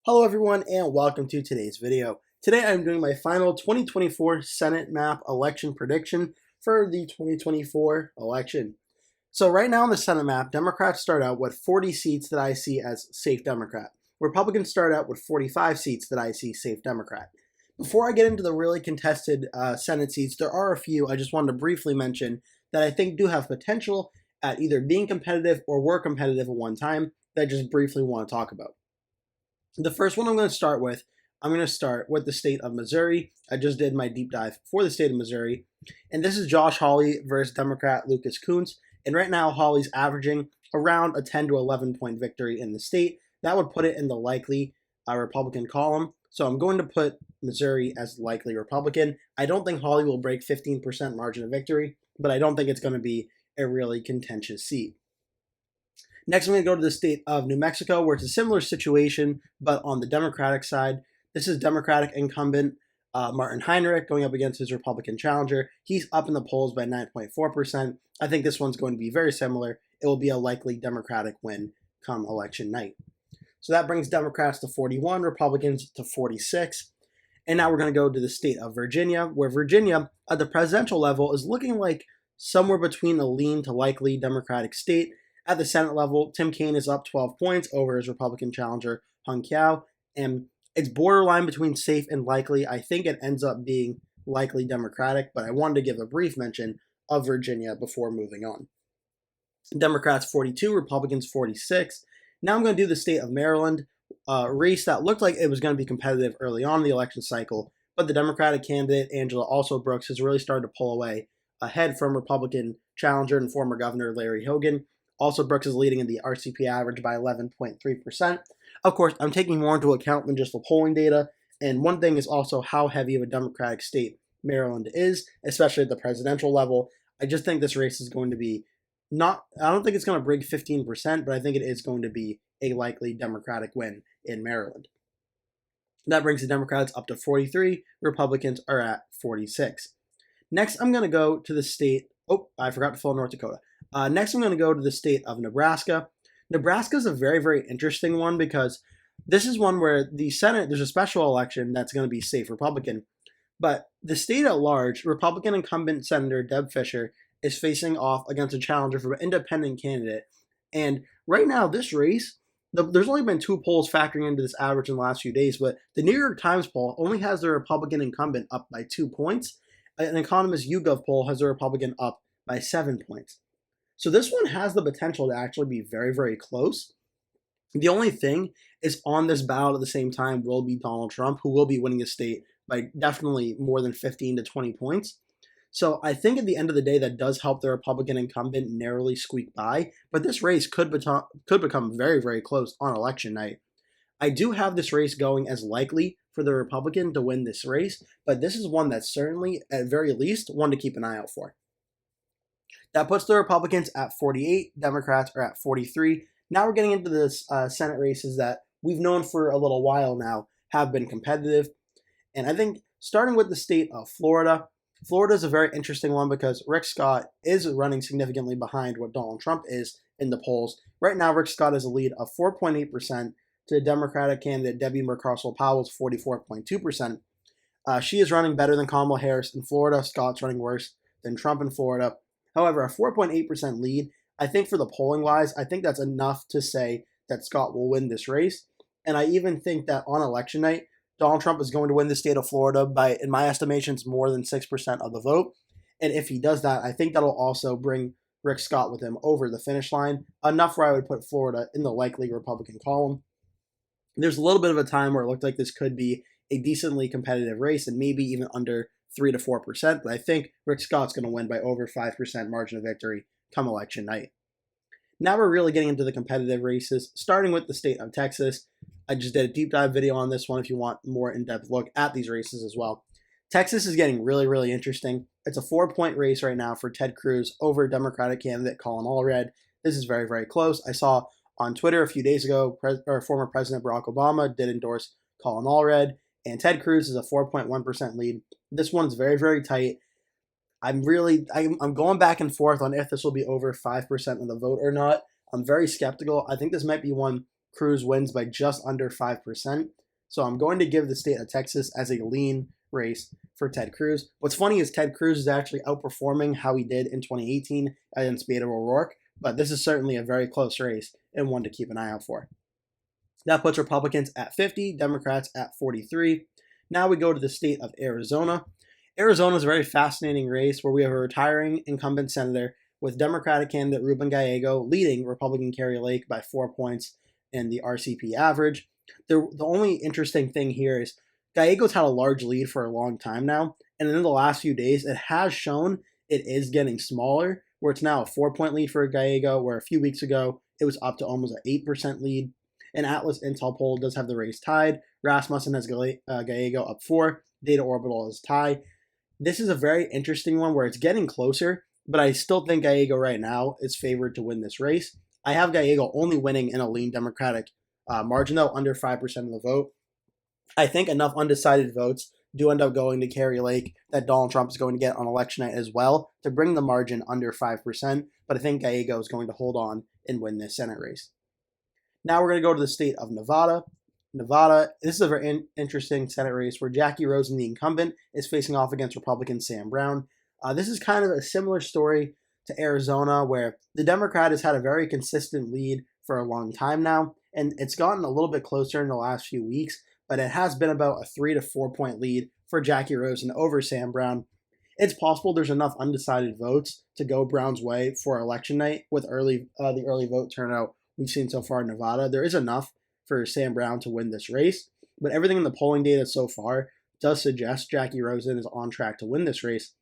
Hello everyone and welcome to today's video. Today I'm doing my final 2024 Senate map election prediction for the 2024 election. So right now on the Senate map, Democrats start out with 40 seats that I see as safe Democrat. Republicans start out with 45 seats that I see safe Democrat. Before I get into the really contested Senate seats, there are a few I just wanted to briefly mention that I think do have potential at either being competitive or were competitive at one time that I just briefly want to talk about. The first one I'm going to start with the state of Missouri. I just did my deep dive for the state of Missouri. And this is Josh Hawley versus Democrat Lucas Kunce. And right now, Hawley's averaging around a 10 to 11 point victory in the state. That would put it in the likely Republican column. So I'm going to put Missouri as likely Republican. I don't think Hawley will break 15% margin of victory, but I don't think it's going to be a really contentious seat. Next, I'm going to go to the state of New Mexico, where it's a similar situation, but on the Democratic side. This is Democratic incumbent Martin Heinrich going up against his Republican challenger. He's up in the polls by 9.4%. I think this one's going to be very similar. It will be a likely Democratic win come election night. So that brings Democrats to 41, Republicans to 46. And now we're going to go to the state of Virginia, where Virginia, at the presidential level, is looking like somewhere between a lean to likely Democratic state. At the Senate level, Tim Kaine is up 12 points over his Republican challenger, Hung Kiao, and it's borderline between safe and likely. I think it ends up being likely Democratic, but I wanted to give a brief mention of Virginia before moving on. Democrats 42, Republicans 46. Now I'm going to do the state of Maryland, a race that looked like it was going to be competitive early on in the election cycle, but the Democratic candidate, Angela Also Brooks, has really started to pull away ahead from Republican challenger and former governor Larry Hogan. Also, Brooks is leading in the RCP average by 11.3%. Of course, I'm taking more into account than just the polling data. And one thing is also how heavy of a Democratic state Maryland is, especially at the presidential level. I just think this race is going to be I don't think it's going to break 15%, but I think it is going to be a likely Democratic win in Maryland. That brings the Democrats up to 43. Republicans are at 46. Next, I'm going to go to the state. Oh, I forgot to fill North Dakota. Next, I'm going to go to the state of Nebraska. Nebraska is a very, very interesting one because this is one where the Senate, there's a special election that's going to be safe Republican. But the state at large, Republican incumbent Senator Deb Fischer is facing off against a challenger for an independent candidate. And right now, this race, there's only been 2 polls factoring into this average in the last few days, but the New York Times poll only has the Republican incumbent up by 2 points. An Economist YouGov poll has the Republican up by 7 points. So this one has the potential to actually be very, very close. The only thing is on this ballot at the same time will be Donald Trump, who will be winning the state by definitely more than 15 to 20 points. So I think at the end of the day, that does help the Republican incumbent narrowly squeak by. But this race could become very, very close on election night. I do have this race going as likely for the Republican to win this race, but this is one that's certainly, at very least, one to keep an eye out for. That puts the Republicans at 48, Democrats are at 43. Now we're getting into this Senate races that we've known for a little while now have been competitive. And I think starting with the state of Florida, Florida is a very interesting one because Rick Scott is running significantly behind what Donald Trump is in the polls. Right now, Rick Scott has a lead of 4.8% to Democratic candidate Debbie Mercosal-Powell's 44.2%. She is running better than Kamala Harris in Florida. Scott's running worse than Trump in Florida. However, a 4.8% lead, I think for the polling wise, I think that's enough to say that Scott will win this race. And I even think that on election night, Donald Trump is going to win the state of Florida by, in my estimations, more than 6% of the vote. And if he does that, I think that'll also bring Rick Scott with him over the finish line, enough where I would put Florida in the likely Republican column. There's a little bit of a time where it looked like this could be a decently competitive race and maybe even under 3 to 4%, but I think Rick Scott's going to win by over 5% margin of victory come election night. Now we're really getting into the competitive races, starting with the state of Texas. I just did a deep dive video on this one if you want more in-depth look at these races as well. Texas is getting really, really interesting. It's a 4-point race right now for Ted Cruz over Democratic candidate Colin Allred. This is very, very close. I saw on Twitter a few days ago, former President Barack Obama did endorse Colin Allred, and Ted Cruz is a 4.1% lead. This one's very, very tight. I'm going back and forth on if this will be over 5% of the vote or not. I'm very skeptical. I think this might be one Cruz wins by just under 5%. So I'm going to give the state of Texas as a lean race for Ted Cruz. What's funny is Ted Cruz is actually outperforming how he did in 2018 against Beto O'Rourke, but this is certainly a very close race and one to keep an eye out for. That puts Republicans at 50, Democrats at 43. Now we go to the state of Arizona. Arizona is a very fascinating race where we have a retiring incumbent senator with Democratic candidate Ruben Gallego leading Republican Kari Lake by 4 points in the RCP average. The only interesting thing here is Gallego's had a large lead for a long time now, and in the last few days, it has shown it is getting smaller, where it's now a 4-point lead for Gallego, where a few weeks ago, it was up to almost an 8% lead. An Atlas Intel poll does have the race tied. Rasmussen has Gallego up 4. Data Orbital is tied. This is a very interesting one where it's getting closer, but I still think Gallego right now is favored to win this race. I have Gallego only winning in a lean Democratic margin, though, under 5% of the vote. I think enough undecided votes do end up going to Kari Lake that Donald Trump is going to get on election night as well to bring the margin under 5%, but I think Gallego is going to hold on and win this Senate race. Now we're going to go to the state of Nevada. Nevada, this is a very interesting Senate race where Jackie Rosen, the incumbent, is facing off against Republican Sam Brown. This is kind of a similar story to Arizona, where the Democrat has had a very consistent lead for a long time now, and it's gotten a little bit closer in the last few weeks, but it has been about a 3 to 4 point lead for Jackie Rosen over Sam Brown. It's possible there's enough undecided votes to go Brown's way for election night with the early vote turnout we've seen so far in Nevada. There is enough for Sam Brown to win this race, but everything in the polling data so far does suggest Jackie Rosen is on track to win this race.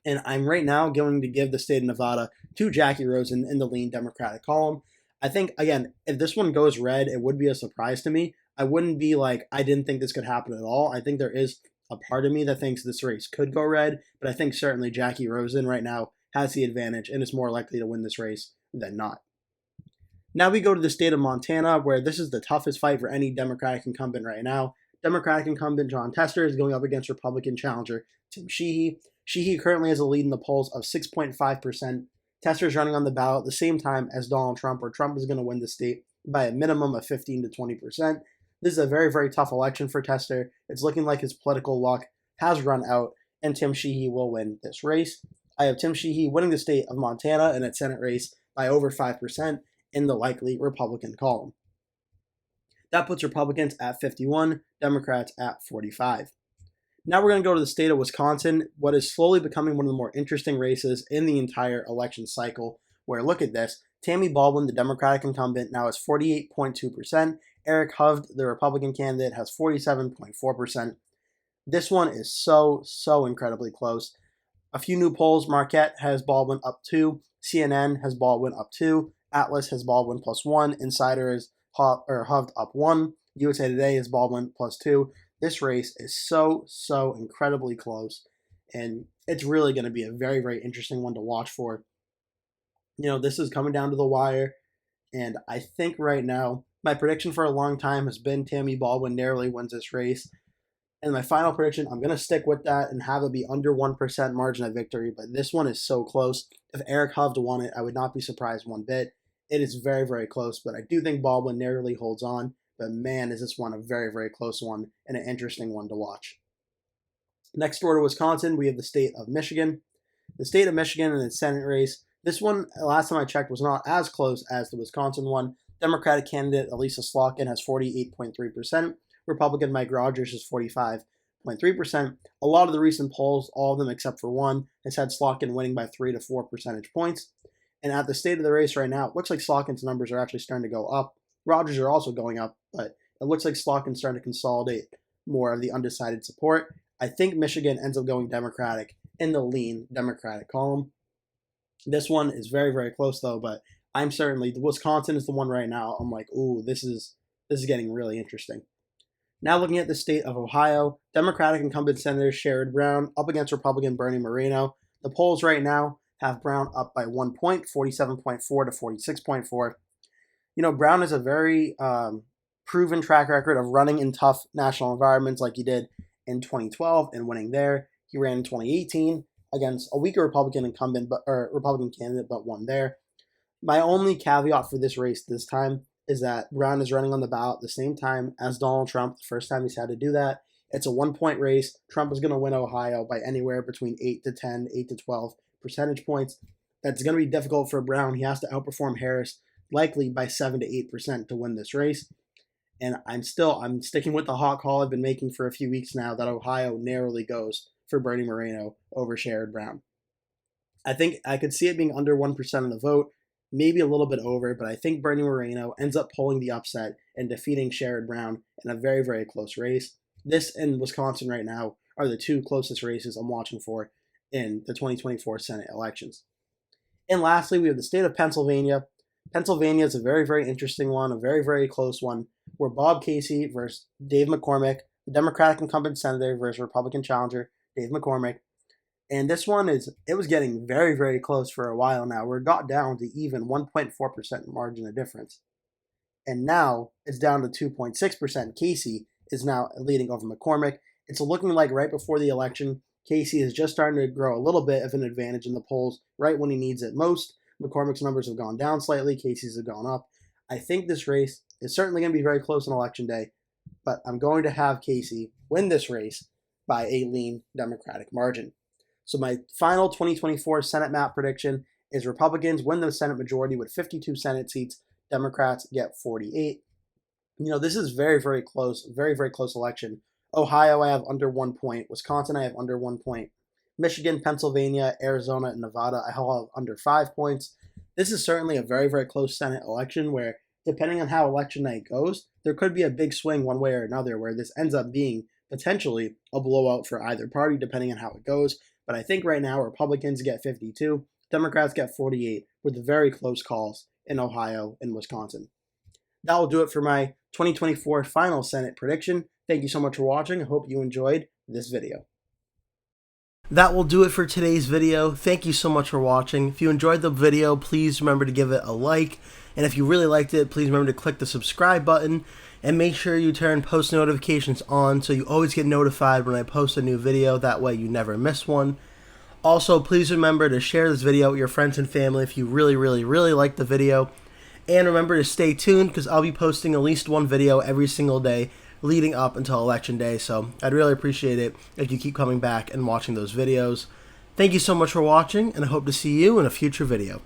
And I'm right now going to give the state of Nevada to Jackie Rosen in the lean Democratic column. I think, again, if this one goes red, it would be a surprise to me. I wouldn't be like, I didn't think this could happen at all. I think there is a part of me that thinks this race could go red, but I think certainly Jackie Rosen right now has the advantage and is more likely to win this race than not. Now we go to the state of Montana, where this is the toughest fight for any Democratic incumbent right now. Democratic incumbent Jon Tester is going up against Republican challenger Tim Sheehy. Sheehy currently has a lead in the polls of 6.5%. Tester is running on the ballot at the same time as Donald Trump, where Trump is going to win the state by a minimum of 15 to 20%. This is a very, very tough election for Tester. It's looking like his political luck has run out, and Tim Sheehy will win this race. I have Tim Sheehy winning the state of Montana in its Senate race by over 5% in the likely Republican column. That puts Republicans at 51, Democrats at 45. Now we're going to go to the state of Wisconsin, what is slowly becoming one of the more interesting races in the entire election cycle, where, look at this, Tammy Baldwin, the Democratic incumbent, now has 48.2%. Eric Hovde, the Republican candidate, has 47.4%. This one is so incredibly close. A few new polls, Marquette has Baldwin up 2, CNN has Baldwin up 2, Atlas has Baldwin +1, Insider is Hovde up 1, USA Today is Baldwin +2. This race is so incredibly close, and it's really going to be a very, very interesting one to watch for. You know, this is coming down to the wire, and I think right now, my prediction for a long time has been Tammy Baldwin narrowly wins this race. And my final prediction, I'm going to stick with that and have it be under 1% margin of victory, but this one is so close. If Eric Hovde won it, I would not be surprised one bit. It is very, very close, but I do think Baldwin narrowly holds on. But man, is this one a very, very close one and an interesting one to watch. Next door to Wisconsin, we have the state of Michigan. The state of Michigan in its Senate race. This one, last time I checked, was not as close as the Wisconsin one. Democratic candidate Elisa Slotkin has 48.3%. Republican Mike Rogers is 45.3%. A lot of the recent polls, all of them except for one, has had Slotkin winning by 3 to 4 percentage points. And at the state of the race right now, it looks like Slotkin's numbers are actually starting to go up. Rogers are also going up, but it looks like Slotkin's starting to consolidate more of the undecided support. I think Michigan ends up going Democratic in the lean Democratic column. This one is very, very close though, but I'm certainly, Wisconsin is the one right now. I'm like, ooh, this is getting really interesting. Now looking at the state of Ohio, Democratic incumbent Senator Sherrod Brown up against Republican Bernie Moreno. The polls right now have Brown up by 1 point, 47.4 to 46.4. You know, Brown has a very proven track record of running in tough national environments like he did in 2012 and winning there. He ran in 2018 against a weaker Republican incumbent, Republican candidate, but won there. My only caveat for this race this time is that Brown is running on the ballot at the same time as Donald Trump, the first time he's had to do that. It's a 1-point race. Trump is going to win Ohio by anywhere between 8 to 10, 8 to 12 percentage points. That's going to be difficult for Brown. He has to outperform Harris likely by 7 to 8% to win this race. And I'm sticking with the hot call I've been making for a few weeks now that Ohio narrowly goes for Bernie Moreno over Sherrod Brown. I think I could see it being under 1% of the vote, maybe a little bit over, but I think Bernie Moreno ends up pulling the upset and defeating Sherrod Brown in a very, very close race. This and Wisconsin right now are the two closest races I'm watching for in the 2024 Senate elections. And lastly, we have the state of Pennsylvania. Pennsylvania is a very, very interesting one, a very, very close one, where Bob Casey versus Dave McCormick, the Democratic incumbent senator versus Republican challenger Dave McCormick. And this one it was getting very, very close for a while now, where it got down to even 1.4% margin of difference. And now it's down to 2.6%. Casey is now leading over McCormick. It's looking like right before the election, Casey is just starting to grow a little bit of an advantage in the polls right when he needs it most. McCormick's numbers have gone down slightly. Casey's have gone up. I think this race is certainly going to be very close on election day, but I'm going to have Casey win this race by a lean Democratic margin. So my final 2024 Senate map prediction is Republicans win the Senate majority with 52 Senate seats. Democrats get 48. This is very, very close, very, very close election. Ohio, I have under 1 point. Wisconsin, I have under 1 point. Michigan, Pennsylvania, Arizona, and Nevada, I have under 5 points. This is certainly a very, very close Senate election where, depending on how election night goes, there could be a big swing one way or another where this ends up being potentially a blowout for either party, depending on how it goes. But I think right now Republicans get 52, Democrats get 48, with very close calls in Ohio and Wisconsin. That will do it for my 2024 final Senate prediction. Thank you so much for watching. I hope you enjoyed this video. That will do it for today's video. Thank you so much for watching. If you enjoyed the video, please remember to give it a like. And if you really liked it, please remember to click the subscribe button. And make sure you turn post notifications on so you always get notified when I post a new video. That way you never miss one. Also, please remember to share this video with your friends and family if you really, really, really like the video. And remember to stay tuned because I'll be posting at least one video every single day leading up until Election Day. So I'd really appreciate it if you keep coming back and watching those videos. Thank you so much for watching, and I hope to see you in a future video.